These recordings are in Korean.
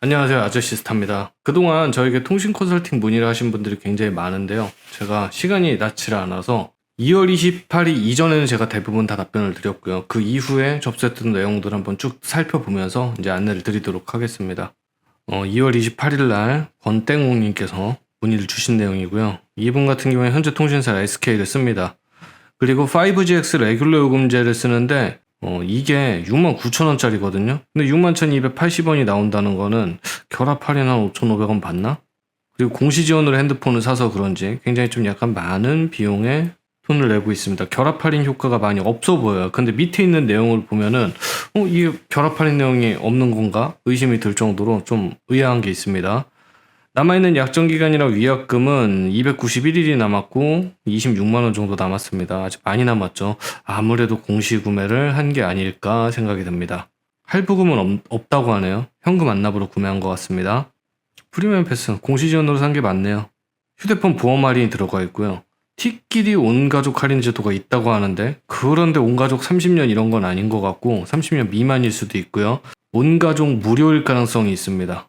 안녕하세요. 아저씨스타입니다. 그동안 저에게 통신 컨설팅 문의를 하신 분들이 굉장히 많은데요. 제가 시간이 낮지를 않아서 2월 28일 이전에는 제가 대부분 다 답변을 드렸고요. 그 이후에 접수했던 내용들을 한번 쭉 살펴보면서 이제 안내를 드리도록 하겠습니다. 2월 28일 날 권땡옥님께서 문의를 주신 내용이고요. 이분 같은 경우에 현재 통신사 SK를 씁니다. 그리고 5GX 레귤러 요금제를 쓰는데 이게 69,000원짜리거든요. 근데 61,280원이 나온다는 거는 결합 할인 한 5,500원 받나? 그리고 공시 지원으로 핸드폰을 사서 그런지 굉장히 좀 약간 많은 비용에 돈을 내고 있습니다. 결합 할인 효과가 많이 없어 보여요. 근데 밑에 있는 내용을 보면은 이게 결합 할인 내용이 없는 건가? 의심이 들 정도로 좀 의아한 게 있습니다. 남아있는 약정기간이랑 위약금은 291일이 남았고 26만원 정도 남았습니다. 아직 많이 남았죠. 아무래도 공시구매를 한 게 아닐까 생각이 듭니다. 할부금은 없다고 하네요. 현금 안납으로 구매한 것 같습니다. 프리미엄 패스 공시지원으로 산 게 맞네요. 휴대폰 보험 할인이 들어가 있고요. 티끼리 온가족 할인 제도가 있다고 하는데 그런데 온가족 30년 이런 건 아닌 것 같고 30년 미만일 수도 있고요. 온가족 무료일 가능성이 있습니다.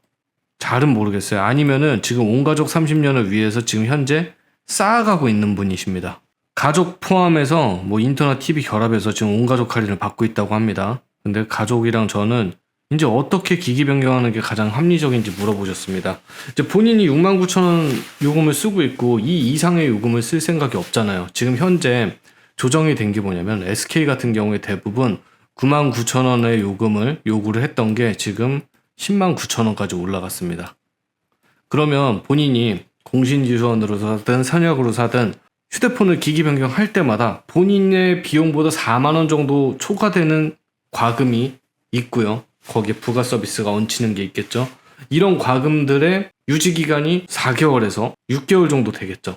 잘은 모르겠어요. 아니면은 지금 온가족 30년을 위해서 지금 현재 쌓아가고 있는 분이십니다. 가족 포함해서 뭐 인터넷 TV 결합해서 지금 온가족 할인을 받고 있다고 합니다. 근데 가족이랑 저는 이제 어떻게 기기 변경하는 게 가장 합리적인지 물어보셨습니다. 이제 본인이 69,000원 요금을 쓰고 있고 이 이상의 요금을 쓸 생각이 없잖아요. 지금 현재 조정이 된 게 뭐냐면 SK 같은 경우에 대부분 99,000원의 요금을 요구를 했던 게 지금 109,000원까지 올라갔습니다. 그러면 본인이 공신지원으로 사든 선약으로 사든 휴대폰을 기기 변경할 때마다 본인의 비용보다 4만원 정도 초과되는 과금이 있고요. 거기에 부가 서비스가 얹히는 게 있겠죠. 이런 과금들의 유지기간이 4개월에서 6개월 정도 되겠죠.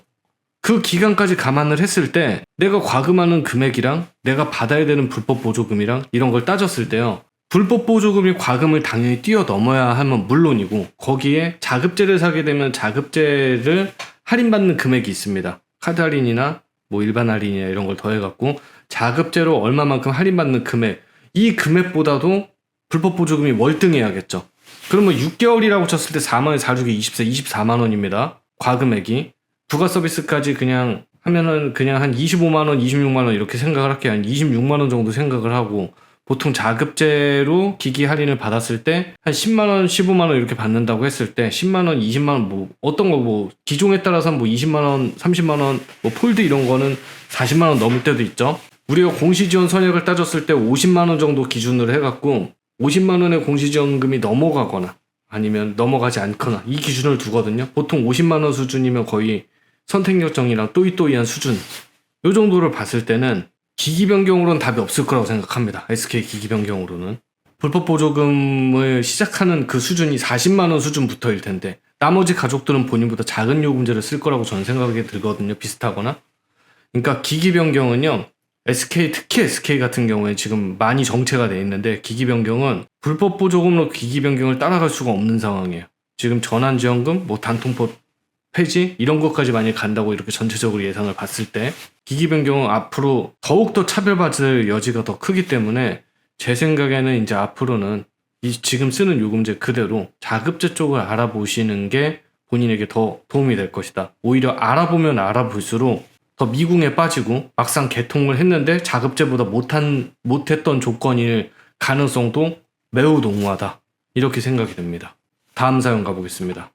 그 기간까지 감안을 했을 때 내가 과금하는 금액이랑 내가 받아야 되는 불법 보조금이랑 이런 걸 따졌을 때요. 불법 보조금이 과금을 당연히 뛰어넘어야 하면 물론이고 거기에 자급제를 사게 되면 자급제를 할인받는 금액이 있습니다. 카드 할인이나 뭐 일반 할인이나 이런 걸 더해갖고 자급제로 얼마만큼 할인받는 금액 이 금액보다도 불법 보조금이 월등해야겠죠. 그러면 6개월이라고 쳤을 때 4만원 4주기 24만원입니다. 과금액이 부가 서비스까지 그냥 하면은 그냥 한 25만원 26만원 이렇게 생각을 할게요. 한 26만원 정도 생각을 하고 보통 자급제로 기기 할인을 받았을 때 한 10만원, 15만원 이렇게 받는다고 했을 때 10만원, 20만원 뭐 어떤 거 뭐 기종에 따라서 뭐 20만원, 30만원 뭐 폴드 이런 거는 40만원 넘을 때도 있죠. 우리가 공시지원 선약을 따졌을 때 50만원 정도 기준으로 해갖고 50만원의 공시지원금이 넘어가거나 아니면 넘어가지 않거나 이 기준을 두거든요. 보통 50만원 수준이면 거의 선택요청이랑 또이또이한 수준 요 정도를 봤을 때는 기기 변경으로는 답이 없을 거라고 생각합니다. SK 기기 변경으로는. 불법 보조금을 시작하는 그 수준이 40만원 수준부터일 텐데 나머지 가족들은 본인보다 작은 요금제를 쓸 거라고 저는 생각이 들거든요. 비슷하거나. 그러니까 기기 변경은요. SK 특히 SK 같은 경우에 지금 많이 정체가 돼 있는데 기기 변경은 불법 보조금으로 기기 변경을 따라갈 수가 없는 상황이에요. 지금 전환지원금, 뭐 단통법 폐지 이런 것까지 많이 간다고 이렇게 전체적으로 예상을 봤을 때 기기 변경은 앞으로 더욱더 차별받을 여지가 더 크기 때문에 제 생각에는 이제 앞으로는 이 지금 쓰는 요금제 그대로 자급제 쪽을 알아보시는 게 본인에게 더 도움이 될 것이다. 오히려 알아보면 알아볼수록 더 미궁에 빠지고 막상 개통을 했는데 자급제보다 못했던 조건일 가능성도 매우 농후하다. 이렇게 생각이 됩니다. 다음 사연 가보겠습니다.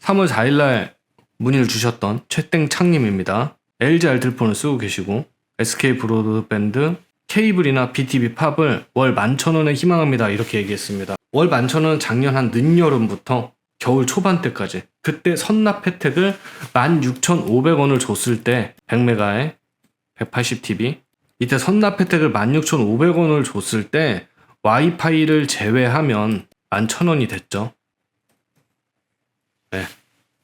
3월 4일날 문의를 주셨던 최땡창님입니다. LG 알뜰폰을 쓰고 계시고 SK 브로드밴드 케이블이나 BTV 팝을 월 11,000원에 희망합니다. 이렇게 얘기했습니다. 월 11,000원은 작년 한 늦여름부터 겨울 초반 때까지 그때 선납 혜택을 16,500원을 줬을 때 100메가에 180TB 이때 선납 혜택을 16,500원을 줬을 때 와이파이를 제외하면 11,000원이 됐죠. 네.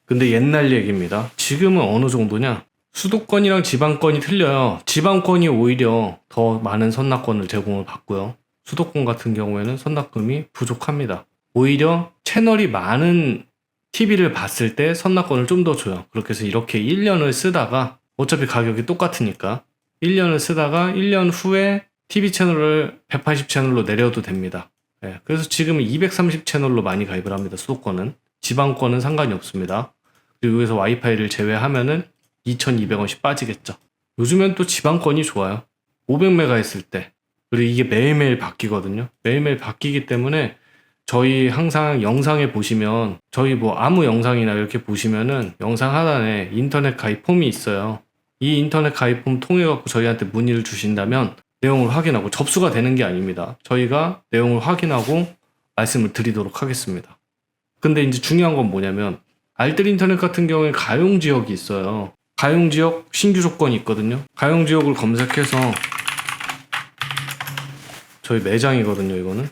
근데 옛날 얘기입니다. 지금은 어느 정도냐? 수도권이랑 지방권이 틀려요. 지방권이 오히려 더 많은 선납권을 제공을 받고요. 수도권 같은 경우에는 선납금이 부족합니다. 오히려 채널이 많은 TV를 봤을 때 선납권을 좀 더 줘요. 그렇게 해서 이렇게 1년을 쓰다가 어차피 가격이 똑같으니까 1년을 쓰다가 1년 후에 TV 채널을 180채널로 내려도 됩니다. 예, 그래서 지금은 230 채널로 많이 가입을 합니다. 수도권은. 지방권은 상관이 없습니다. 그리고 여기서 와이파이를 제외하면은 2,200원씩 빠지겠죠. 요즘엔 또 지방권이 좋아요. 500메가 했을 때. 그리고 이게 매일매일 바뀌거든요. 매일매일 바뀌기 때문에 저희 항상 영상에 보시면 저희 뭐 아무 영상이나 이렇게 보시면은 영상 하단에 인터넷 가입 폼이 있어요. 이 인터넷 가입 폼 통해 갖고 저희한테 문의를 주신다면 내용을 확인하고 접수가 되는 게 아닙니다. 저희가 내용을 확인하고 말씀을 드리도록 하겠습니다. 근데 이제 중요한 건 뭐냐면 알뜰 인터넷 같은 경우에 가용 지역이 있어요. 가용 지역 신규 조건이 있거든요. 가용 지역을 검색해서 저희 매장이거든요, 이거는.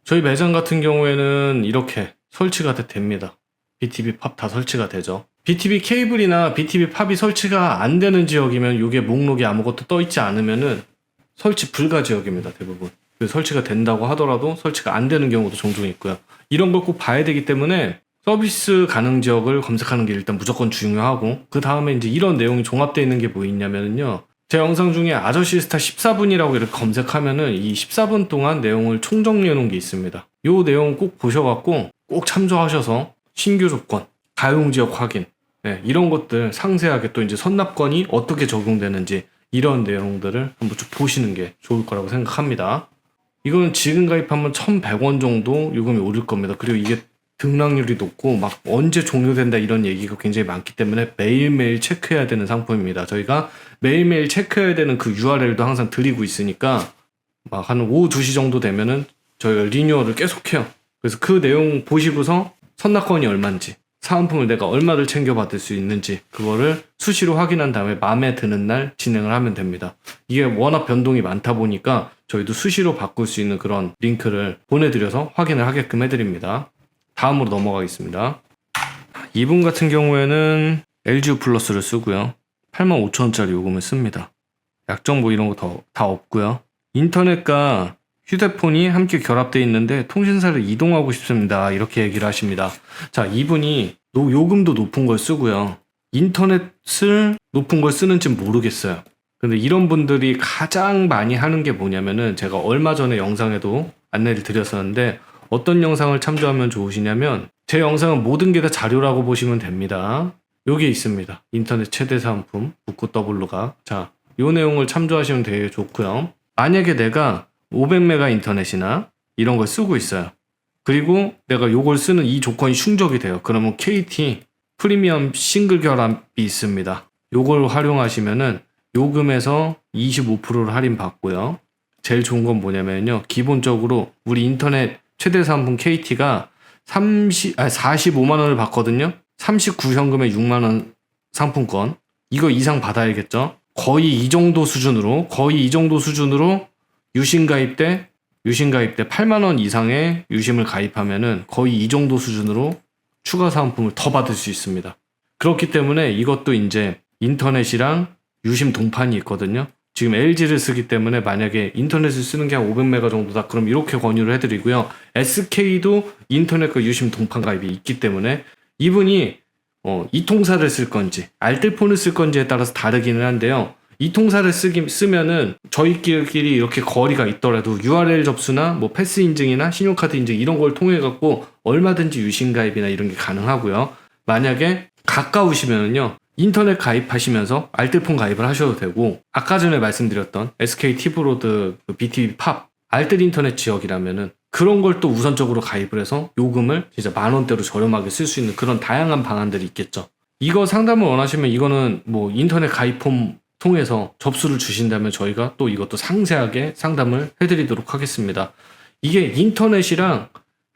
저희 매장 같은 경우에는 이렇게 설치가 됩니다. BTV 팝 다 설치가 되죠. BTV 케이블이나 BTV 팝이 설치가 안 되는 지역이면 이게 목록이 아무것도 떠 있지 않으면은 설치 불가 지역입니다, 대부분. 설치가 된다고 하더라도 설치가 안 되는 경우도 종종 있고요. 이런 걸 꼭 봐야 되기 때문에 서비스 가능 지역을 검색하는 게 일단 무조건 중요하고, 그 다음에 이제 이런 내용이 종합되어 있는 게 뭐 있냐면요. 제 영상 중에 아저씨 스타 14분이라고 이렇게 검색하면은 이 14분 동안 내용을 총정리해 놓은 게 있습니다. 요 내용 꼭 보셔갖고 꼭 참조하셔서 신규 조건, 가용 지역 확인, 네, 이런 것들 상세하게 또 이제 선납권이 어떻게 적용되는지 이런 내용들을 한번 좀 보시는 게 좋을 거라고 생각합니다. 이거는 지금 가입하면 1,100원 정도 요금이 오를 겁니다. 그리고 이게 등락률이 높고 막 언제 종료된다 이런 얘기가 굉장히 많기 때문에 매일매일 체크해야 되는 상품입니다. 저희가 매일매일 체크해야 되는 그 URL도 항상 드리고 있으니까 막 한 오후 2시 정도 되면은 저희가 리뉴얼을 계속해요. 그래서 그 내용 보시고서 선납권이 얼마인지, 사은품을 내가 얼마를 챙겨받을 수 있는지 그거를 수시로 확인한 다음에 마음에 드는 날 진행을 하면 됩니다. 이게 워낙 변동이 많다 보니까 저희도 수시로 바꿀 수 있는 그런 링크를 보내드려서 확인을 하게끔 해드립니다. 다음으로 넘어가겠습니다. 이분 같은 경우에는 LGU 플러스를 쓰고요. 85,000원짜리 요금을 씁니다. 약정 뭐 이런 거 다 없고요. 인터넷과 휴대폰이 함께 결합되어 있는데 통신사를 이동하고 싶습니다. 이렇게 얘기를 하십니다. 자, 이분이 요금도 높은 걸 쓰고요. 인터넷을 높은 걸 쓰는지 모르겠어요. 근데 이런 분들이 가장 많이 하는 게 뭐냐면은 제가 얼마 전에 영상에도 안내를 드렸었는데 어떤 영상을 참조하면 좋으시냐면 제 영상은 모든 게 다 자료라고 보시면 됩니다. 여기 있습니다. 인터넷 최대 사은품 북구 더블로가. 자, 요 내용을 참조하시면 되게 좋고요. 만약에 내가 500메가 인터넷이나 이런 걸 쓰고 있어요. 그리고 내가 요걸 쓰는 이 조건이 충족이 돼요. 그러면 KT 프리미엄 싱글 결합이 있습니다. 요걸 활용하시면은 요금에서 25%를 할인 받고요. 제일 좋은 건 뭐냐면요. 기본적으로 우리 인터넷 최대 사은품 KT가 45만 원을 받거든요. 39현금에 6만 원 상품권. 이거 이상 받아야겠죠. 거의 이 정도 수준으로 유심 가입 때 8만 원 이상의 유심을 가입하면은 거의 이 정도 수준으로 추가 사은품을 더 받을 수 있습니다. 그렇기 때문에 이것도 이제 인터넷이랑 유심 동판이 있거든요. 지금 LG를 쓰기 때문에 만약에 인터넷을 쓰는 게 한 500메가 정도다. 그럼 이렇게 권유를 해드리고요. SK도 인터넷과 유심 동판 가입이 있기 때문에 이분이 이통사를 쓸 건지 알뜰폰을 쓸 건지에 따라서 다르기는 한데요. 이통사를 쓰면은 저희끼리 이렇게 거리가 있더라도 URL 접수나 뭐 패스 인증이나 신용카드 인증 이런 걸 통해 갖고 얼마든지 유심 가입이나 이런 게 가능하고요. 만약에 가까우시면은요. 인터넷 가입하시면서 알뜰폰 가입을 하셔도 되고, 아까 전에 말씀드렸던 SK 티브로드 BTV 팝 알뜰 인터넷 지역이라면은 그런 걸 또 우선적으로 가입을 해서 요금을 진짜 10,000원대로 저렴하게 쓸 수 있는 그런 다양한 방안들이 있겠죠. 이거 상담을 원하시면 이거는 뭐 인터넷 가입 폼 통해서 접수를 주신다면 저희가 또 이것도 상세하게 상담을 해드리도록 하겠습니다. 이게 인터넷이랑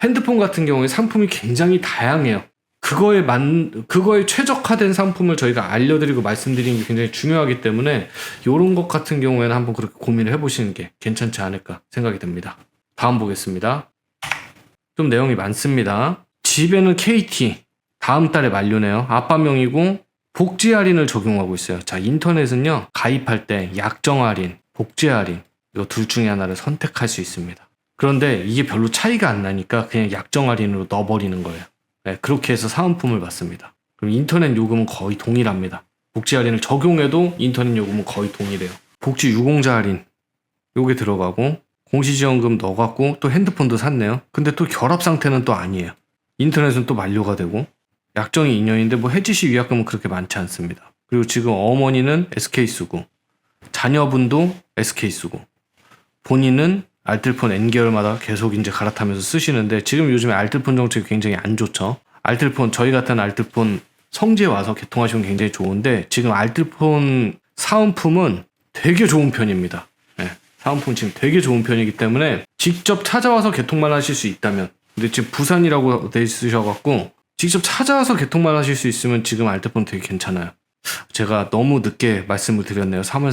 핸드폰 같은 경우에 상품이 굉장히 다양해요. 그거에 최적화된 상품을 저희가 알려드리고 말씀드리는 게 굉장히 중요하기 때문에 이런 것 같은 경우에는 한번 그렇게 고민을 해보시는 게 괜찮지 않을까 생각이 듭니다. 다음 보겠습니다. 좀 내용이 많습니다. 집에는 KT 다음 달에 만료네요. 아빠명이고 복지 할인을 적용하고 있어요. 자, 인터넷은요 가입할 때 약정 할인, 복지 할인 이거 둘 중에 하나를 선택할 수 있습니다. 그런데 이게 별로 차이가 안 나니까 그냥 약정 할인으로 넣어버리는 거예요. 네, 그렇게 해서 사은품을 받습니다. 그럼 인터넷 요금은 거의 동일합니다. 복지 할인을 적용해도 인터넷 요금은 거의 동일해요. 복지 유공자 할인 요게 들어가고 공시지원금 넣어갖고 또 핸드폰도 샀네요. 근데 또 결합 상태는 또 아니에요. 인터넷은 또 만료가 되고 약정이 2년인데 뭐 해지시 위약금은 그렇게 많지 않습니다. 그리고 지금 어머니는 SK 쓰고 자녀분도 SK 쓰고 본인은 알뜰폰 N개월마다 계속 이제 갈아타면서 쓰시는데 지금 요즘에 알뜰폰 정책이 굉장히 안 좋죠. 알뜰폰 저희 같은 알뜰폰 성지에 와서 개통하시면 굉장히 좋은데 지금 알뜰폰 사은품은 되게 좋은 편입니다. 네, 사은품 지금 되게 좋은 편이기 때문에 직접 찾아와서 개통만 하실 수 있다면 근데 지금 부산이라고 돼 있으셔갖고 직접 찾아와서 개통만 하실 수 있으면 지금 알뜰폰 되게 괜찮아요. 제가 너무 늦게 말씀을 드렸네요. 3월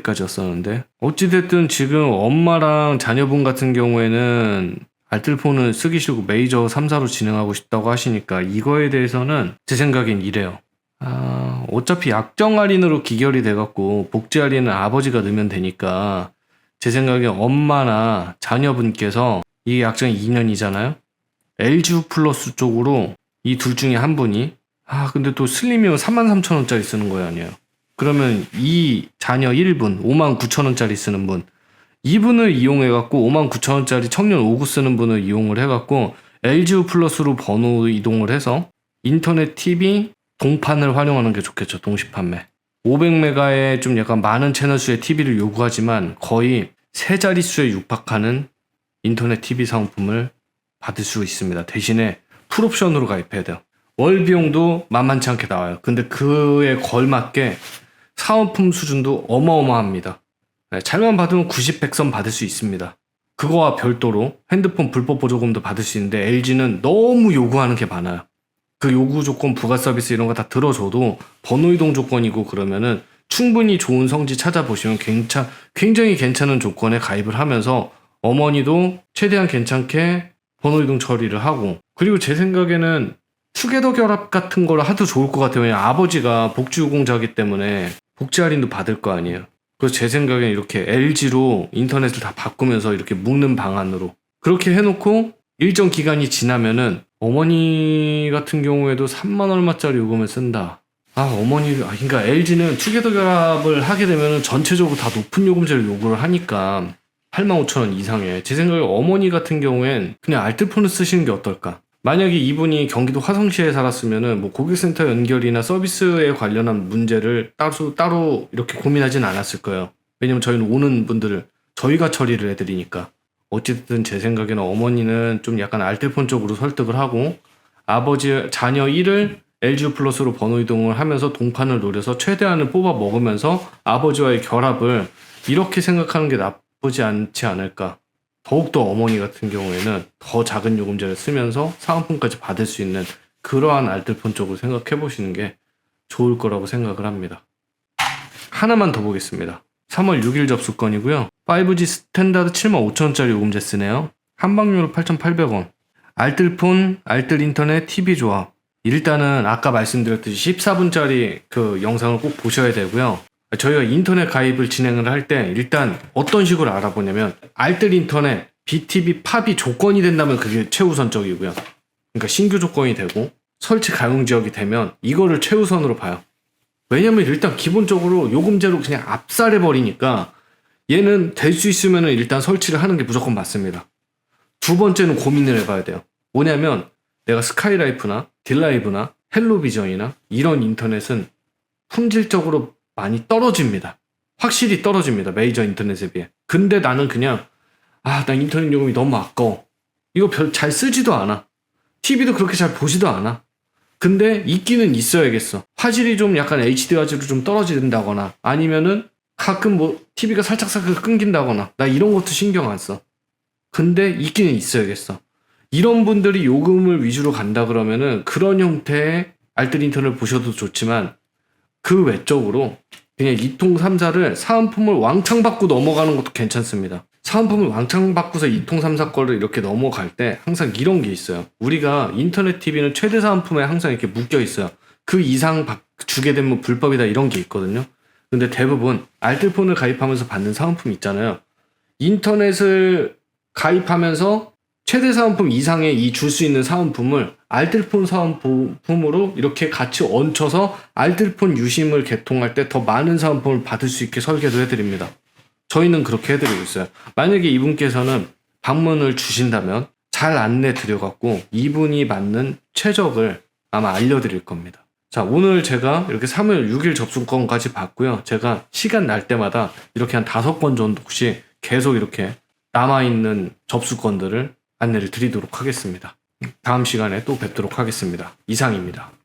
31일까지였었는데 어찌됐든 지금 엄마랑 자녀분 같은 경우에는 알뜰폰을 쓰기 싫고 메이저 3사로 진행하고 싶다고 하시니까 이거에 대해서는 제 생각엔 이래요. 어차피 약정 할인으로 기결이 돼갖고 복지 할인은 아버지가 넣으면 되니까 제 생각엔 엄마나 자녀분께서 이 약정이 2년이잖아요. LG 플러스 쪽으로 이 둘 중에 한 분이 근데 또 슬림이면 33,000원짜리 쓰는 거예요, 아니에요? 그러면 이 자녀 1분 59,000원짜리 쓰는 분 이분을 이용해갖고 59,000원짜리 청년 5구 쓰는 분을 이용을 해갖고 LGU 플러스로 번호 이동을 해서 인터넷 TV 동판을 활용하는 게 좋겠죠. 동시 판매 500메가의 좀 약간 많은 채널 수의 TV를 요구하지만 거의 세 자릿수에 육박하는 인터넷 TV 사은품을 받을 수 있습니다. 대신에 풀옵션으로 가입해야 돼요. 월 비용도 만만치 않게 나와요. 근데 그에 걸맞게 사은품 수준도 어마어마합니다. 네, 잘만 받으면 90, 100선 받을 수 있습니다. 그거와 별도로 핸드폰 불법 보조금도 받을 수 있는데 LG는 너무 요구하는 게 많아요. 그 요구 조건, 부가 서비스 이런 거 다 들어줘도 번호 이동 조건이고 그러면은 충분히 좋은 성지 찾아보시면 굉장히 괜찮은 조건에 가입을 하면서 어머니도 최대한 괜찮게 번호 이동 처리를 하고 그리고 제 생각에는 투게더 결합 같은 걸 하도 좋을 것 같아요. 왜냐면 아버지가 복지유공자이기 때문에 복지 할인도 받을 거 아니에요. 그래서 제 생각엔 이렇게 LG로 인터넷을 다 바꾸면서 이렇게 묶는 방안으로 그렇게 해놓고 일정 기간이 지나면은 어머니 같은 경우에도 3만 얼마짜리 요금을 쓴다. 그러니까 LG는 투게더 결합을 하게 되면은 전체적으로 다 높은 요금제를 요구를 하니까 85,000원 이상에 제 생각에 어머니 같은 경우엔 그냥 알뜰폰을 쓰시는 게 어떨까? 만약에 이분이 경기도 화성시에 살았으면은 뭐 고객센터 연결이나 서비스에 관련한 문제를 따로 이렇게 고민하진 않았을 거예요. 왜냐면 저희는 오는 분들을 저희가 처리를 해드리니까. 어쨌든 제 생각에는 어머니는 좀 약간 알뜰폰 쪽으로 설득을 하고 아버지 자녀 1을 LG 플러스로 번호 이동을 하면서 동판을 노려서 최대한을 뽑아 먹으면서 아버지와의 결합을 이렇게 생각하는 게 나쁘지 않지 않을까. 더욱더 어머니 같은 경우에는 더 작은 요금제를 쓰면서 사은품까지 받을 수 있는 그러한 알뜰폰 쪽으로 생각해 보시는 게 좋을 거라고 생각을 합니다. 하나만 더 보겠습니다. 3월 6일 접수건이고요. 5G 스탠다드 75,000원짜리 요금제 쓰네요. 한방료로 8,800원. 알뜰폰, 알뜰인터넷, TV 조합. 일단은 아까 말씀드렸듯이 14분짜리 그 영상을 꼭 보셔야 되고요. 저희가 인터넷 가입을 진행을 할 때 일단 어떤 식으로 알아보냐면 알뜰인터넷, BTV, 팝이 조건이 된다면 그게 최우선적이고요. 그러니까 신규 조건이 되고 설치 가용 지역이 되면 이거를 최우선으로 봐요. 왜냐면 일단 기본적으로 요금제로 그냥 압살해 버리니까 얘는 될 수 있으면 일단 설치를 하는 게 무조건 맞습니다. 두 번째는 고민을 해봐야 돼요. 뭐냐면 내가 스카이라이프나 딜라이브나 헬로비전이나 이런 인터넷은 품질적으로 많이 떨어집니다. 확실히 떨어집니다. 메이저 인터넷에 비해. 근데 나는 그냥 나 인터넷 요금이 너무 아까워. 이거 별 잘 쓰지도 않아. TV도 그렇게 잘 보지도 않아. 근데 있기는 있어야겠어. 화질이 좀 약간 HD 화질로 좀 떨어진다거나 아니면은 가끔 뭐 TV가 살짝 끊긴다거나 나 이런 것도 신경 안 써. 근데 있기는 있어야겠어. 이런 분들이 요금을 위주로 간다 그러면은 그런 형태의 알뜰 인터넷을 보셔도 좋지만 그 외적으로 그냥 2통 3사를 사은품을 왕창 받고 넘어가는 것도 괜찮습니다. 사은품을 왕창 받고서 2통 3사 거를 이렇게 넘어갈 때 항상 이런 게 있어요. 우리가 인터넷 TV는 최대 사은품에 항상 이렇게 묶여 있어요. 그 이상 주게 되면 불법이다 이런 게 있거든요. 근데 대부분 알뜰폰을 가입하면서 받는 사은품 있잖아요. 인터넷을 가입하면서 최대 사은품 이상의 이 줄 수 있는 사은품을 알뜰폰 사은품으로 이렇게 같이 얹혀서 알뜰폰 유심을 개통할 때 더 많은 사은품을 받을 수 있게 설계도 해드립니다. 저희는 그렇게 해드리고 있어요. 만약에 이분께서는 방문을 주신다면 잘 안내 드려갖고 이분이 맞는 최적을 아마 알려드릴 겁니다. 자, 오늘 제가 이렇게 3월 6일 접수권까지 받고요. 제가 시간 날 때마다 이렇게 한 5건 정도씩 계속 이렇게 남아있는 접수권들을 안내를 드리도록 하겠습니다. 다음 시간에 또 뵙도록 하겠습니다. 이상입니다.